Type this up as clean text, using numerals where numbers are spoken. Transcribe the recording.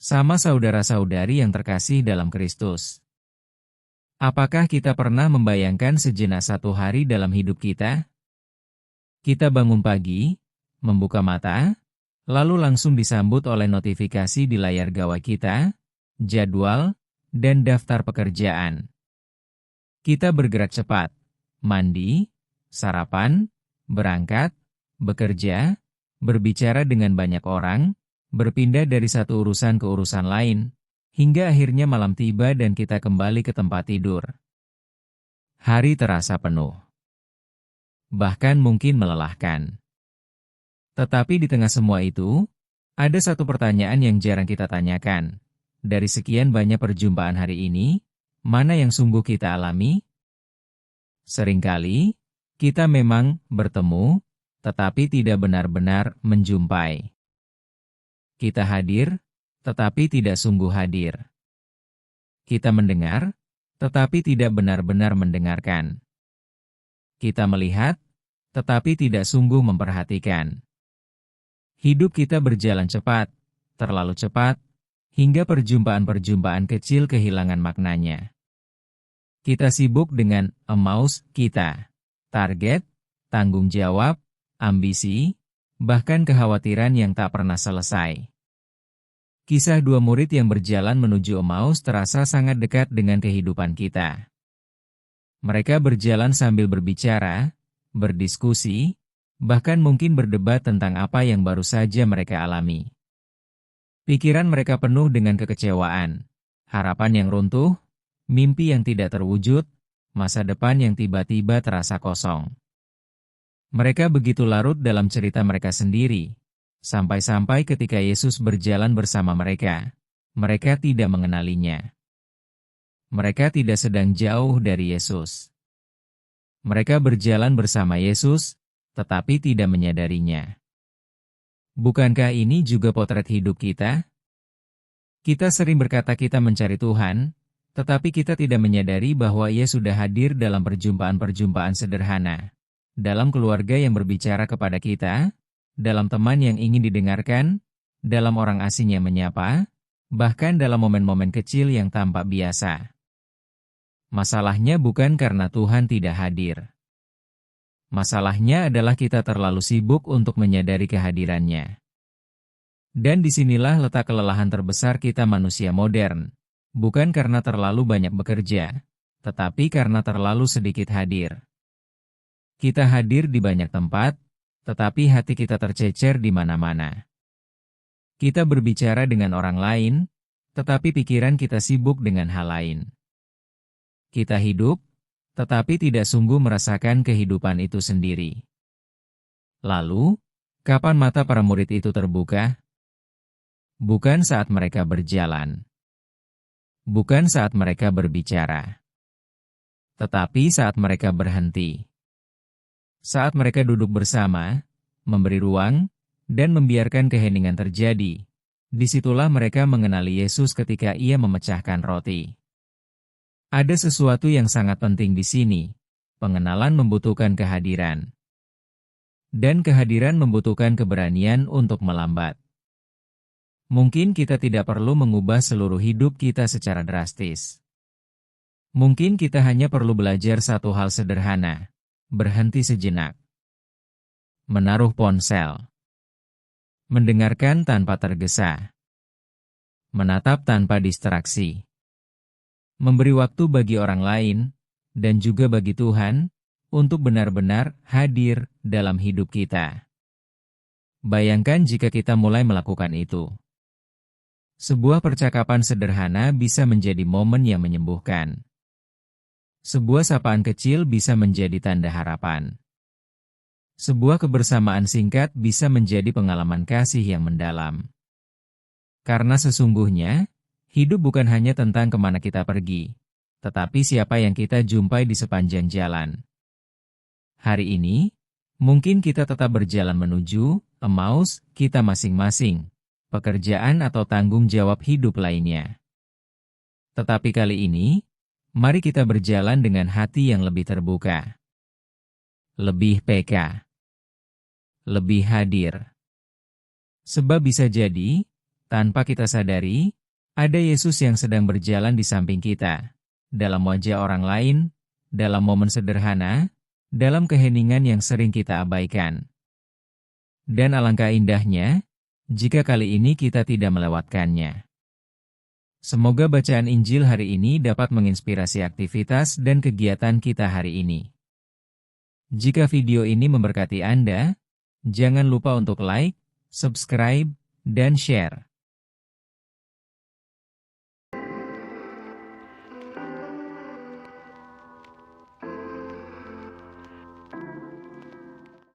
Sama saudara-saudari yang terkasih dalam Kristus. Apakah kita pernah membayangkan sejenak satu hari dalam hidup kita? Kita bangun pagi, membuka mata, lalu langsung disambut oleh notifikasi di layar gawai kita, jadwal, dan daftar pekerjaan. Kita bergerak cepat, mandi, sarapan, berangkat, bekerja, berbicara dengan banyak orang, berpindah dari satu urusan ke urusan lain, hingga akhirnya malam tiba dan kita kembali ke tempat tidur. Hari terasa penuh. Bahkan mungkin melelahkan. Tetapi di tengah semua itu, ada satu pertanyaan yang jarang kita tanyakan. Dari sekian banyak perjumpaan hari ini, mana yang sungguh kita alami? Seringkali, kita memang bertemu, tetapi tidak benar-benar menjumpai. Kita hadir, tetapi tidak sungguh hadir. Kita mendengar, tetapi tidak benar-benar mendengarkan. Kita melihat, tetapi tidak sungguh memperhatikan. Hidup kita berjalan cepat, terlalu cepat, hingga perjumpaan-perjumpaan kecil kehilangan maknanya. Kita sibuk dengan emaus kita, target, tanggung jawab, ambisi, bahkan kekhawatiran yang tak pernah selesai. Kisah dua murid yang berjalan menuju Emmaus terasa sangat dekat dengan kehidupan kita. Mereka berjalan sambil berbicara, berdiskusi, bahkan mungkin berdebat tentang apa yang baru saja mereka alami. Pikiran mereka penuh dengan kekecewaan, harapan yang runtuh, mimpi yang tidak terwujud, masa depan yang tiba-tiba terasa kosong. Mereka begitu larut dalam cerita mereka sendiri, sampai-sampai ketika Yesus berjalan bersama mereka, mereka tidak mengenalinya. Mereka tidak sedang jauh dari Yesus. Mereka berjalan bersama Yesus, tetapi tidak menyadarinya. Bukankah ini juga potret hidup kita? Kita sering berkata kita mencari Tuhan, tetapi kita tidak menyadari bahwa Ia sudah hadir dalam perjumpaan-perjumpaan sederhana, dalam keluarga yang berbicara kepada kita, dalam teman yang ingin didengarkan, dalam orang asing yang menyapa, bahkan dalam momen-momen kecil yang tampak biasa. Masalahnya bukan karena Tuhan tidak hadir. Masalahnya adalah kita terlalu sibuk untuk menyadari kehadirannya. Dan disinilah letak kelelahan terbesar kita manusia modern, bukan karena terlalu banyak bekerja, tetapi karena terlalu sedikit hadir. Kita hadir di banyak tempat, tetapi hati kita tercecer di mana-mana. Kita berbicara dengan orang lain, tetapi pikiran kita sibuk dengan hal lain. Kita hidup, tetapi tidak sungguh merasakan kehidupan itu sendiri. Lalu, kapan mata para murid itu terbuka? Bukan saat mereka berjalan. Bukan saat mereka berbicara. Tetapi saat mereka berhenti. Saat mereka duduk bersama, memberi ruang, dan membiarkan keheningan terjadi, disitulah mereka mengenali Yesus ketika Ia memecahkan roti. Ada sesuatu yang sangat penting di sini. Pengenalan membutuhkan kehadiran. Dan kehadiran membutuhkan keberanian untuk melambat. Mungkin kita tidak perlu mengubah seluruh hidup kita secara drastis. Mungkin kita hanya perlu belajar satu hal sederhana. Berhenti sejenak. Menaruh ponsel. Mendengarkan tanpa tergesa. Menatap tanpa distraksi. Memberi waktu bagi orang lain, dan juga bagi Tuhan, untuk benar-benar hadir dalam hidup kita. Bayangkan jika kita mulai melakukan itu. Sebuah percakapan sederhana bisa menjadi momen yang menyembuhkan. Sebuah sapaan kecil bisa menjadi tanda harapan. Sebuah kebersamaan singkat bisa menjadi pengalaman kasih yang mendalam. Karena sesungguhnya, hidup bukan hanya tentang kemana kita pergi, tetapi siapa yang kita jumpai di sepanjang jalan. Hari ini, mungkin kita tetap berjalan menuju Emmaus kita masing-masing, pekerjaan atau tanggung jawab hidup lainnya. Tetapi kali ini, mari kita berjalan dengan hati yang lebih terbuka. Lebih peka. Lebih hadir. Sebab bisa jadi, Tanpa kita sadari, ada Yesus yang sedang berjalan di samping kita, dalam wajah orang lain, dalam momen sederhana, dalam keheningan yang sering kita abaikan. Dan alangkah indahnya, jika kali ini kita tidak melewatkannya. Semoga bacaan Injil hari ini dapat menginspirasi aktivitas dan kegiatan kita hari ini. Jika video ini memberkati Anda, jangan lupa untuk like, subscribe, dan share.